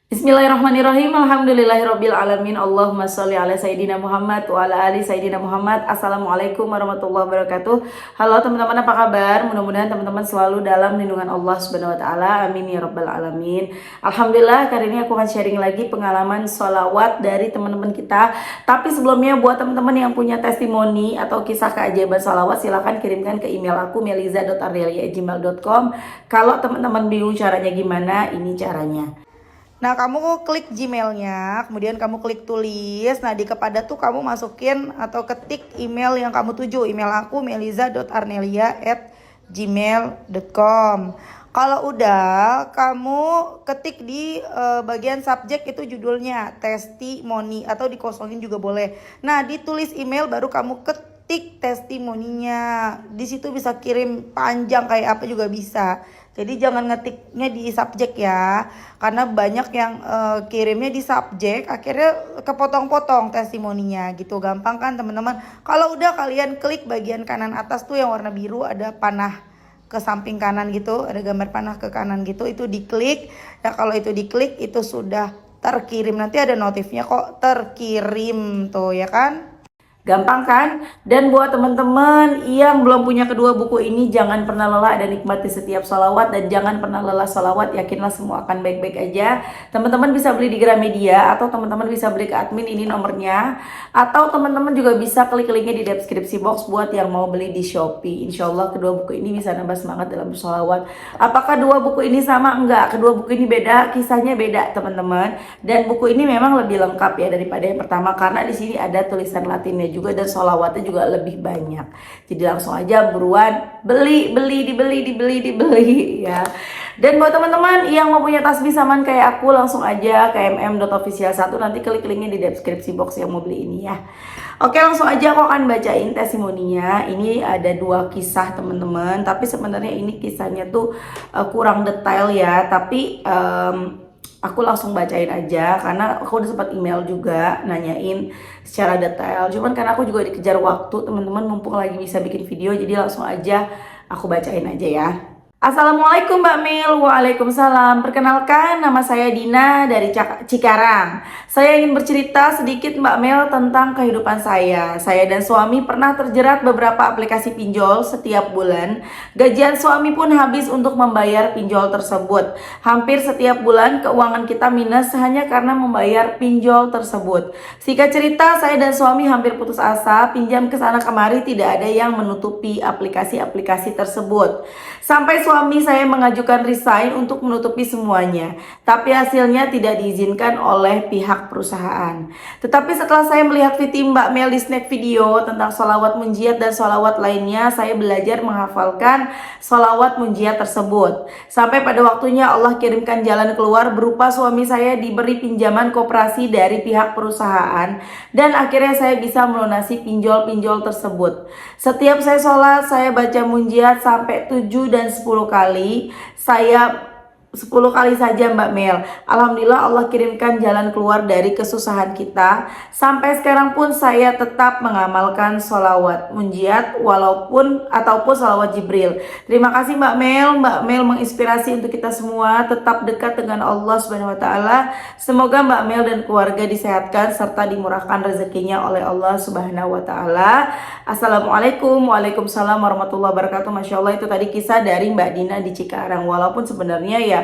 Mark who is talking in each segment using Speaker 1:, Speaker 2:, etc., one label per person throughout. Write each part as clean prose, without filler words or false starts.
Speaker 1: Bismillahirrahmanirrahim. Alhamdulillahirabbil alamin. Allahumma sholli ala sayidina Muhammad wa ala ali sayidina Muhammad. Assalamualaikum warahmatullahi wabarakatuh. Halo teman-teman, apa kabar? Mudah-mudahan teman-teman selalu dalam lindungan Allah Subhanahu wa taala. Amin ya rabbal alamin. Alhamdulillah, kali ini aku akan sharing lagi pengalaman sholawat dari teman-teman kita. Tapi sebelumnya, buat teman-teman yang punya testimoni atau kisah keajaiban sholawat, silahkan kirimkan ke email aku meliza.ardelia@gmail.com. Kalau teman-teman bingung caranya gimana, ini caranya. Nah, kamu klik Gmailnya, kemudian kamu klik tulis. Nah, di kepada tuh kamu masukin atau ketik email yang kamu tuju. Email aku meliza.arnelia@gmail.com. Kalau udah, kamu ketik di bagian subjek itu judulnya testimoni atau dikosongin juga boleh. Nah, ditulis email baru kamu ketik testimoninya. Di situ bisa kirim panjang kayak apa juga bisa. Jadi jangan ngetiknya di subjek ya, karena banyak yang kirimnya di subjek, akhirnya kepotong-potong testimoninya gitu. Gampang kan teman-teman? Kalau udah, kalian klik bagian kanan atas tuh yang warna biru, ada panah ke samping kanan gitu, ada gambar panah ke kanan gitu, itu diklik. Ya kalau itu diklik, itu sudah terkirim. Nanti ada notifnya kok terkirim tuh ya kan? Gampang kan? Dan buat teman-teman yang belum punya kedua buku ini, jangan pernah lelah dan nikmati setiap sholawat. Dan jangan pernah lelah sholawat, yakinlah semua akan baik-baik aja. Teman-teman bisa beli di Gramedia, atau teman-teman bisa beli ke admin, ini nomornya. Atau teman-teman juga bisa klik linknya di deskripsi box buat yang mau beli di Shopee. Insya Allah kedua buku ini bisa nambah semangat dalam sholawat. Apakah dua buku ini sama? Enggak, kedua buku ini beda, kisahnya beda teman-teman. Dan buku ini memang lebih lengkap ya daripada yang pertama, karena di sini ada tulisan Latinnya juga dan sholawatnya juga lebih banyak. Jadi langsung aja buruan dibeli ya. Dan buat teman-teman yang mau punya tasbih saman kayak aku, langsung aja ke mm.official1, nanti klik linknya di deskripsi box yang mau beli ini ya. Oke, langsung aja aku akan bacain testimoninya. Ini ada dua kisah teman-teman, tapi sebenarnya ini kisahnya tuh kurang detail ya, tapi aku langsung bacain aja karena aku udah sempat email juga nanyain secara detail. Cuman karena aku juga dikejar waktu teman-teman, mumpung lagi bisa bikin video, jadi langsung aja aku bacain aja ya. Assalamualaikum Mbak Mil. Waalaikumsalam. Perkenalkan, nama saya Dina dari Cikarang. Saya ingin bercerita sedikit Mbak Mel tentang kehidupan saya. Saya dan suami pernah terjerat beberapa aplikasi pinjol setiap bulan. Gajian suami pun habis untuk membayar pinjol tersebut. Hampir setiap bulan keuangan kita minus hanya karena membayar pinjol tersebut. Singkat cerita, saya dan suami hampir putus asa, pinjam ke sana kemari, tidak ada yang menutupi aplikasi-aplikasi tersebut. Sampai suami saya mengajukan resign untuk menutupi semuanya, tapi hasilnya tidak diizinkan oleh pihak perusahaan. Tetapi setelah saya melihat video Mbak Mel di snack video tentang sholawat munjiat dan sholawat lainnya, saya belajar menghafalkan sholawat munjiat tersebut. Sampai pada waktunya Allah kirimkan jalan keluar berupa suami saya diberi pinjaman koperasi dari pihak perusahaan, dan akhirnya saya bisa melunasi pinjol-pinjol tersebut. Setiap saya sholat, saya baca munjiat sampai 7 dan 10 kali. Saya 10 kali saja Mbak Mel. Alhamdulillah Allah kirimkan jalan keluar dari kesusahan kita. Sampai sekarang pun saya tetap mengamalkan sholawat munjiat ataupun sholawat Jibril. Terima kasih Mbak Mel. Mbak Mel menginspirasi untuk kita semua tetap dekat dengan Allah Subhanahu wa taala. Semoga Mbak Mel dan keluarga disehatkan serta dimurahkan rezekinya oleh Allah Subhanahu wa taala. Assalamualaikum. Waalaikumsalam warahmatullahi wabarakatuh. Masya Allah, itu tadi kisah dari Mbak Dina di Cikarang. Walaupun sebenarnya ya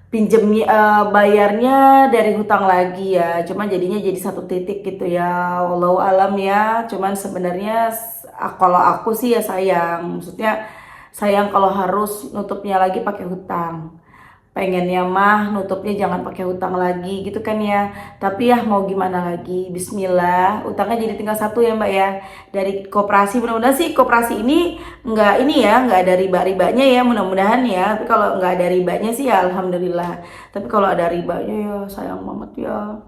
Speaker 1: pinjemnya bayarnya dari hutang lagi ya, cuman jadinya jadi satu titik gitu ya, wallahu alam ya. Cuman sebenarnya kalau aku sih ya sayang, maksudnya sayang kalau harus nutupnya lagi pakai hutang. Pengennya mah nutupnya jangan pakai hutang lagi gitu kan ya, tapi ya mau gimana lagi, bismillah. Utangnya jadi tinggal satu ya Mbak ya, dari koperasi. Mudah-mudahan sih koperasi ini nggak ada riba-ribanya ya, mudah-mudahan ya. Tapi kalau nggak ada ribanya sih ya alhamdulillah, tapi kalau ada ribanya ya sayang banget ya.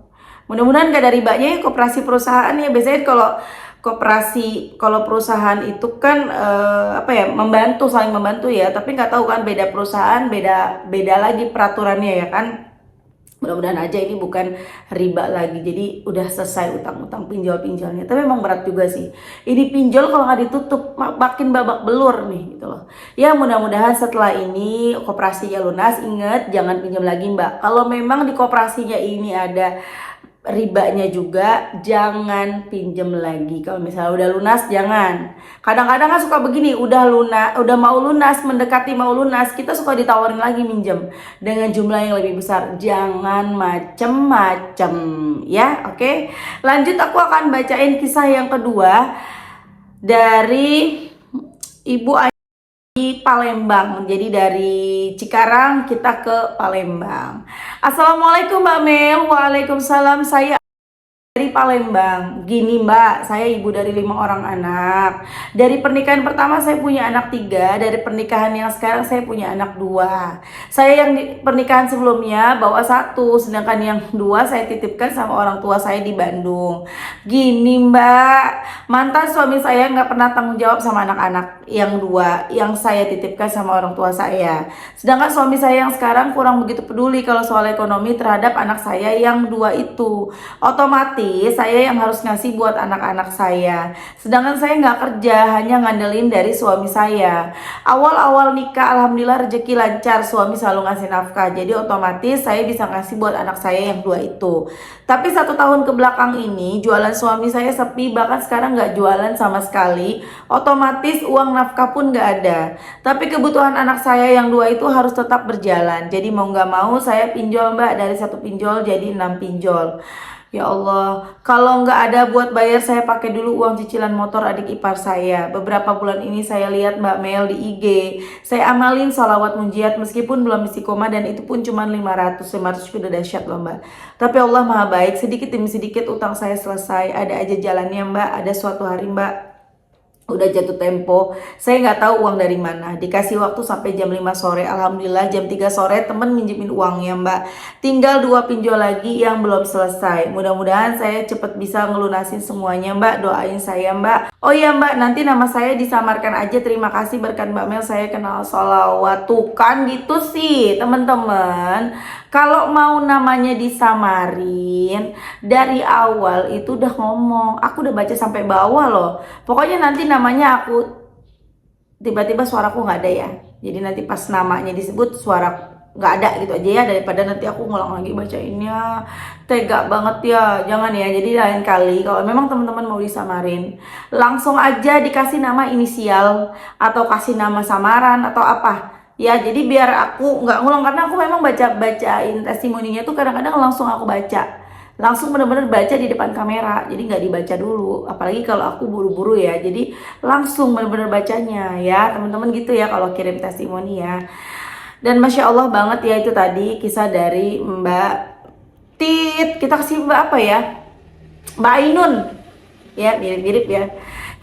Speaker 1: Mudah-mudahan nggak ada ribanya ya koperasi perusahaan ya. Biasanya kalau perusahaan itu kan saling membantu ya, tapi nggak tahu kan beda perusahaan beda lagi peraturannya ya kan. Mudah-mudahan aja ini bukan riba lagi, jadi udah selesai utang-utang pinjol-pinjolnya. Tapi memang berat juga sih, ini pinjol kalau nggak ditutup makin babak belur nih gitu loh. Ya mudah-mudahan setelah ini koperasinya lunas. Ingat jangan pinjam lagi mbak. Kalau memang di koperasinya ini ada ribanya juga, jangan pinjem lagi. Kalau misalnya udah lunas jangan. Kadang-kadang kan suka begini, udah mau lunas, mendekati mau lunas, kita suka ditawarin lagi minjem dengan jumlah yang lebih besar. Jangan macem-macem ya. Oke, lanjut aku akan bacain kisah yang kedua dari Ibu di Palembang. Jadi dari Cikarang kita ke Palembang. Assalamualaikum Mbak Mel. Waalaikumsalam. Saya dari Palembang. Gini mbak, saya ibu dari 5 orang anak. Dari pernikahan pertama saya punya anak 3. Dari pernikahan yang sekarang saya punya anak 2. Saya yang di pernikahan sebelumnya bawa 1, sedangkan yang 2 saya titipkan sama orang tua saya di Bandung. Gini mbak, mantan suami saya nggak pernah tanggung jawab sama anak-anak yang 2 yang saya titipkan sama orang tua saya. Sedangkan suami saya yang sekarang kurang begitu peduli kalau soal ekonomi terhadap anak saya yang 2 itu. Otomatis saya yang harus ngasih buat anak-anak saya. Sedangkan saya nggak kerja, hanya ngandelin dari suami saya. Awal-awal nikah alhamdulillah rezeki lancar, suami selalu ngasih nafkah. Jadi otomatis saya bisa ngasih buat anak saya yang 2 itu. Tapi 1 tahun ke belakang ini jualan suami saya sepi, bahkan sekarang nggak jualan sama sekali. Otomatis uang nafkah pun nggak ada. Tapi kebutuhan anak saya yang 2 itu harus tetap berjalan. Jadi mau nggak mau saya pinjol mbak, dari 1 pinjol jadi 6 pinjol. Ya Allah, kalau nggak ada buat bayar saya pakai dulu uang cicilan motor adik ipar saya. Beberapa bulan ini saya lihat Mbak Mel di IG. Saya amalin sholawat munjiat meskipun belum istiqomah dan itu pun cuma 500 juga udah dahsyat loh Mbak. Tapi Allah maha baik, sedikit demi sedikit utang saya selesai. Ada aja jalannya Mbak, ada suatu hari Mbak udah jatuh tempo, saya nggak tahu uang dari mana. Dikasih waktu sampai jam 5 sore. Alhamdulillah jam 3 sore temen minjemin uangnya mbak. Tinggal 2 pinjol lagi yang belum selesai. Mudah-mudahan saya cepet bisa ngelunasin semuanya mbak. Doain saya mbak. Oh iya mbak, nanti nama saya disamarkan aja. Terima kasih berkat Mbak Mel saya kenal sholawat. Tuh kan gitu sih teman-teman. Kalau mau namanya disamarin dari awal itu udah ngomong. Aku udah baca sampai bawah loh. Pokoknya nanti namanya aku tiba-tiba suaraku nggak ada ya. Jadi nanti pas namanya disebut suara nggak ada gitu aja ya, daripada nanti aku ngulang lagi bacainnya. Tega banget ya, jangan ya. Jadi lain kali kalau memang teman-teman mau disamarin, langsung aja dikasih nama inisial atau kasih nama samaran atau apa. Ya, jadi biar aku nggak ngulang, karena aku memang bacain testimoninya tuh kadang-kadang langsung aku baca. Langsung bener-bener baca di depan kamera, jadi nggak dibaca dulu. Apalagi kalau aku buru-buru ya, jadi langsung bener-bener bacanya ya teman-teman gitu ya kalau kirim testimoni ya. Dan Masya Allah banget ya itu tadi kisah dari Mbak Tit. Kita kasih Mbak apa ya? Mbak Ainun. Ya mirip-mirip ya.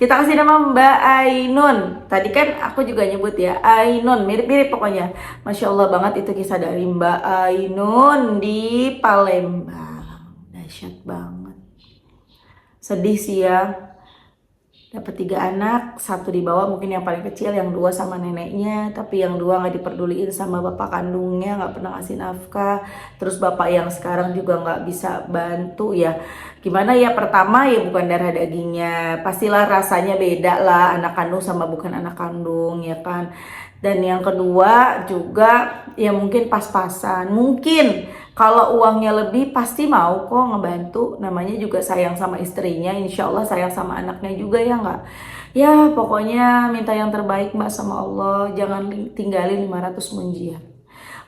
Speaker 1: Kita kasih nama Mbak Ainun. Tadi kan aku juga nyebut ya Ainun, mirip-mirip pokoknya. Masya Allah banget itu kisah dari Mbak Ainun di Palembang. Dahsyat banget. Sedih sih ya. Dapat 3 anak, 1 dibawa mungkin yang paling kecil, yang 2 sama neneknya. Tapi yang 2 nggak diperduliin sama bapak kandungnya, nggak pernah ngasih nafkah. Terus bapak yang sekarang juga nggak bisa bantu ya. Gimana ya, pertama ya bukan darah dagingnya, pastilah rasanya beda lah anak kandung sama bukan anak kandung ya kan. Dan yang kedua juga ya mungkin pas-pasan. Mungkin kalau uangnya lebih pasti mau kok ngebantu. Namanya juga sayang sama istrinya, insya Allah sayang sama anaknya juga ya nggak. Ya pokoknya minta yang terbaik mbak sama Allah. Jangan tinggalin 500 munjiat.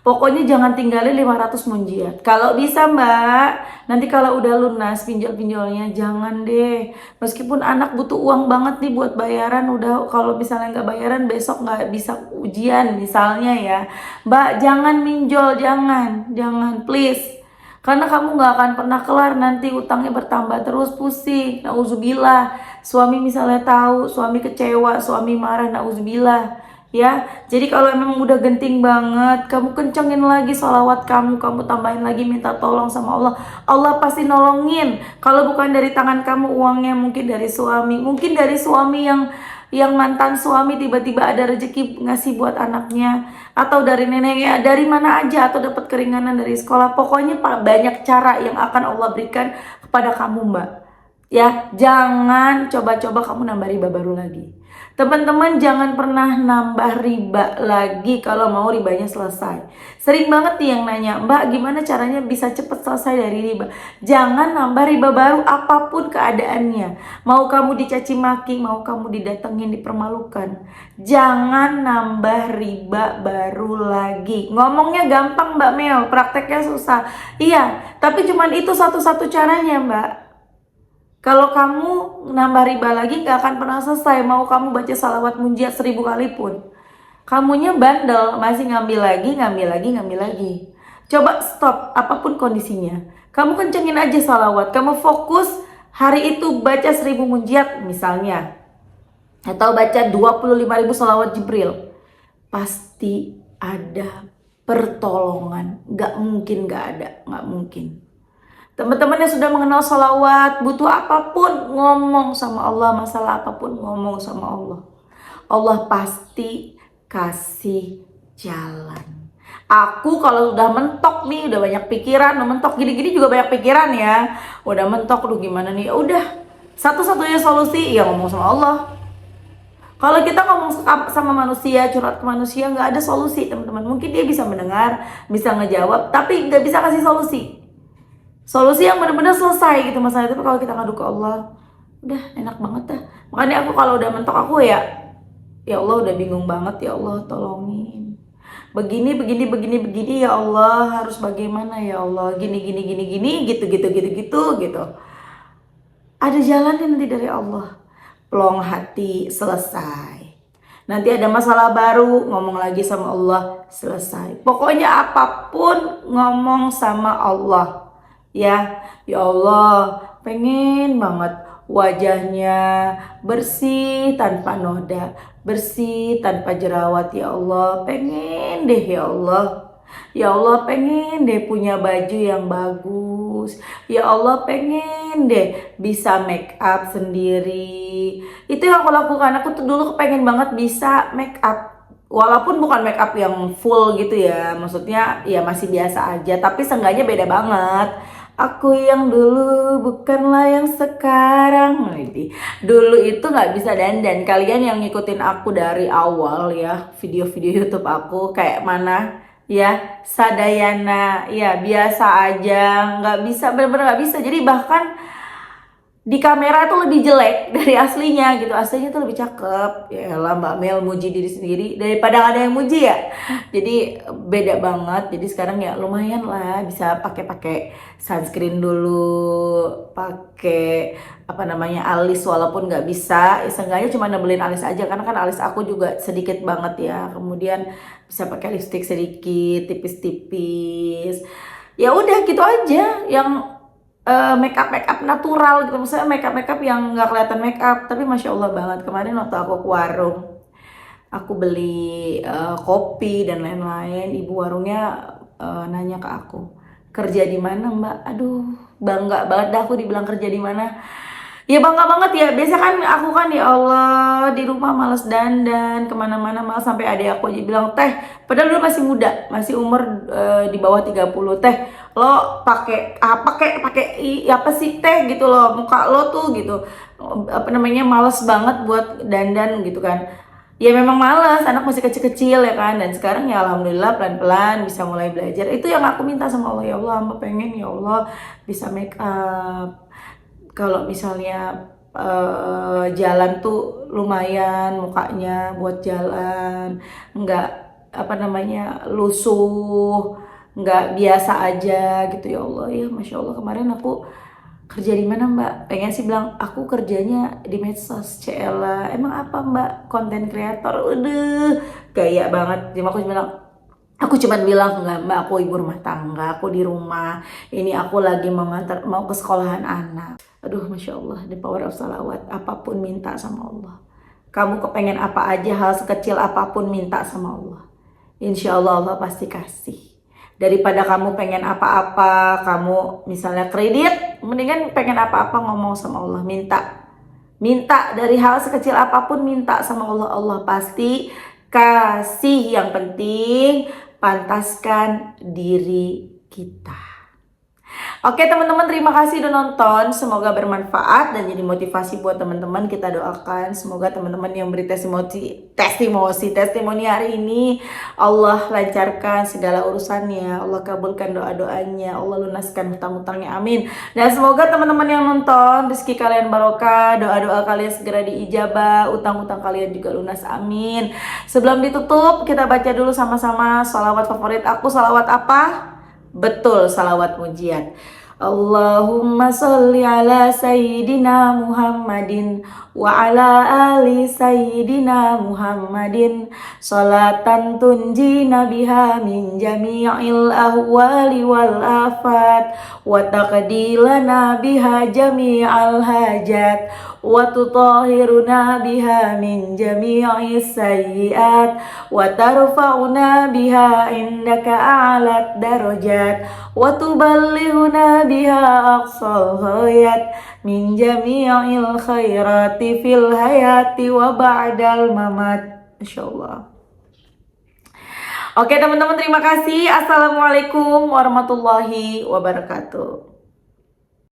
Speaker 1: Pokoknya jangan tinggalin 500 munjiat. Kalau bisa mbak, nanti kalau udah lunas pinjol-pinjolnya jangan deh. Meskipun anak butuh uang banget nih buat bayaran, udah kalau misalnya nggak bayaran besok nggak bisa ujian misalnya ya. Mbak jangan minjol, jangan please. Karena kamu nggak akan pernah kelar, nanti utangnya bertambah terus, pusing. Nauzubillah. Suami misalnya tahu, suami kecewa, suami marah, nauzubillah. Ya, jadi kalau memang udah genting banget, kamu kencengin lagi sholawat kamu tambahin lagi minta tolong sama Allah. Allah pasti nolongin. Kalau bukan dari tangan kamu uangnya, mungkin dari suami yang yang mantan suami tiba-tiba ada rezeki ngasih buat anaknya, atau dari neneknya, dari mana aja, atau dapat keringanan dari sekolah. Pokoknya banyak cara yang akan Allah berikan kepada kamu, Mbak. Ya, jangan coba-coba kamu nambah riba baru lagi. Teman-teman jangan pernah nambah riba lagi kalau mau ribanya selesai. Sering banget nih yang nanya, Mbak gimana caranya bisa cepet selesai dari riba? Jangan nambah riba baru apapun keadaannya. Mau kamu dicaci maki, mau kamu didatengin, dipermalukan. Jangan nambah riba baru lagi. Ngomongnya gampang Mbak Mel, prakteknya susah. Iya, tapi cuman itu satu-satu caranya Mbak. Kalau kamu nambah riba lagi gak akan pernah selesai. Mau kamu baca salawat munjiat 1000 kali pun, kamunya bandel, masih ngambil lagi. Coba stop apapun kondisinya. Kamu kencengin aja salawat. Kamu fokus hari itu baca 1000 munjiat misalnya, atau baca 25.000 salawat Jibril. Pasti ada pertolongan. Gak mungkin gak ada, gak mungkin. Teman-teman yang sudah mengenal sholawat, butuh apapun ngomong sama Allah, masalah apapun ngomong sama Allah. Allah pasti kasih jalan. Aku kalau udah mentok nih, udah banyak pikiran, udah mentok gini-gini juga banyak pikiran ya. Udah mentok, lu gimana nih? Ya udah, satu-satunya solusi ya ngomong sama Allah. Kalau kita ngomong sama manusia, curhat ke manusia, nggak ada solusi teman-teman. Mungkin dia bisa mendengar, bisa ngejawab, tapi nggak bisa kasih solusi. Solusi yang benar-benar selesai gitu masalah itu. Kalau kita ngadu ke Allah, udah enak banget dah. Makanya aku kalau udah mentok aku ya Allah udah bingung banget, ya Allah tolongin. Begini ya Allah, harus bagaimana ya Allah? Gini gitu. Ada jalannya nanti dari Allah. Plong hati, selesai. Nanti ada masalah baru, ngomong lagi sama Allah, selesai. Pokoknya apapun ngomong sama Allah. Ya Allah, pengen banget wajahnya bersih tanpa noda, bersih tanpa jerawat ya Allah. Pengen deh ya Allah. Ya Allah pengen deh punya baju yang bagus. Ya Allah pengen deh bisa make up sendiri. Itu yang aku lakukan. Aku tuh dulu pengen banget bisa make up. Walaupun bukan make up yang full gitu ya. Maksudnya ya masih biasa aja. Tapi seenggaknya beda banget. Aku yang dulu bukanlah yang sekarang. Dulu itu gak bisa dandan. Kalian yang ngikutin aku dari awal ya, video-video YouTube aku kayak mana ya, sadayana ya, biasa aja, gak bisa, bener-bener gak bisa. Jadi bahkan di kamera tuh lebih jelek dari aslinya gitu. Aslinya tuh lebih cakep. Ya lah Mbak Mel muji diri sendiri daripada gak ada yang muji ya. Jadi beda banget. Jadi sekarang ya lumayan lah bisa pakai sunscreen dulu, pakai apa namanya alis walaupun nggak bisa. Ya, seenggaknya cuma nebelin alis aja karena kan alis aku juga sedikit banget ya. Kemudian bisa pakai lipstick sedikit, tipis-tipis. Ya udah gitu aja yang make up natural gitu, maksudnya make up yang nggak kelihatan make up tapi masya Allah banget. Kemarin waktu aku ke warung, aku beli kopi dan lain-lain, ibu warungnya nanya ke aku, kerja di mana Mbak? Aduh bangga banget dah aku dibilang kerja di mana. Ya bangga banget ya. Biasa kan aku kan ya Allah di rumah males dandan kemana-mana, malah sampai adik aku aja bilang, teh padahal dulu masih muda, masih umur di bawah 30, teh lo pakai apa sih teh gitu loh, muka lo tuh gitu apa namanya males banget buat dandan gitu kan. Ya memang males, anak masih kecil-kecil ya kan. Dan sekarang ya alhamdulillah pelan-pelan bisa mulai belajar. Itu yang aku minta sama Allah, ya Allah hamba pengen ya Allah bisa make up. Kalau misalnya jalan tuh lumayan mukanya buat jalan, nggak apa namanya lusuh, nggak biasa aja gitu ya Allah. Ya masya Allah kemarin aku kerja di mana Mbak? Pengen sih bilang aku kerjanya di medsos. Cela emang apa Mbak? Konten kreator. Udah gaya banget. Jadi aku cuma bilang enggak Mbak, aku ibu rumah tangga, aku di rumah. Ini aku lagi mau ke sekolahan anak. Aduh masya Allah, the power of salawat. Apapun minta sama Allah. Kamu kepengen apa aja, hal sekecil apapun minta sama Allah. Insya Allah Allah pasti kasih. Daripada kamu pengen apa-apa, kamu misalnya kredit, mendingan pengen apa-apa ngomong sama Allah, minta. Minta dari hal sekecil apapun, minta sama Allah, Allah pasti kasih. Yang penting pantaskan diri kita. Oke teman-teman, terima kasih udah nonton. Semoga bermanfaat dan jadi motivasi buat teman-teman. Kita doakan semoga teman-teman yang beri testimoni hari ini, Allah lancarkan segala urusannya, Allah kabulkan doa-doanya, Allah lunaskan hutang-hutangnya, amin. Dan semoga teman-teman yang nonton rezeki kalian barokah, doa-doa kalian segera diijabah, utang-utang kalian juga lunas, amin. Sebelum ditutup, kita baca dulu sama-sama salawat favorit aku. Salawat apa? Betul, salawat mujiat. Allahumma sholli ala sayyidina Muhammadin wa ala ali sayyidina Muhammadin sholatan tunjina biha min jami'il ahwali wal afat wa taqdilana biha jami'al hajat wa tutahhiruna biha min jami'is sayyiat wa tarfa'una biha indaka a'lat darajat wa tuballighuna biha aqsal ghayat min jami'il khairati fil hayati wa ba'dal mamat. Insyaallah. Oke teman-teman, terima kasih. Assalamualaikum warahmatullahi wabarakatuh.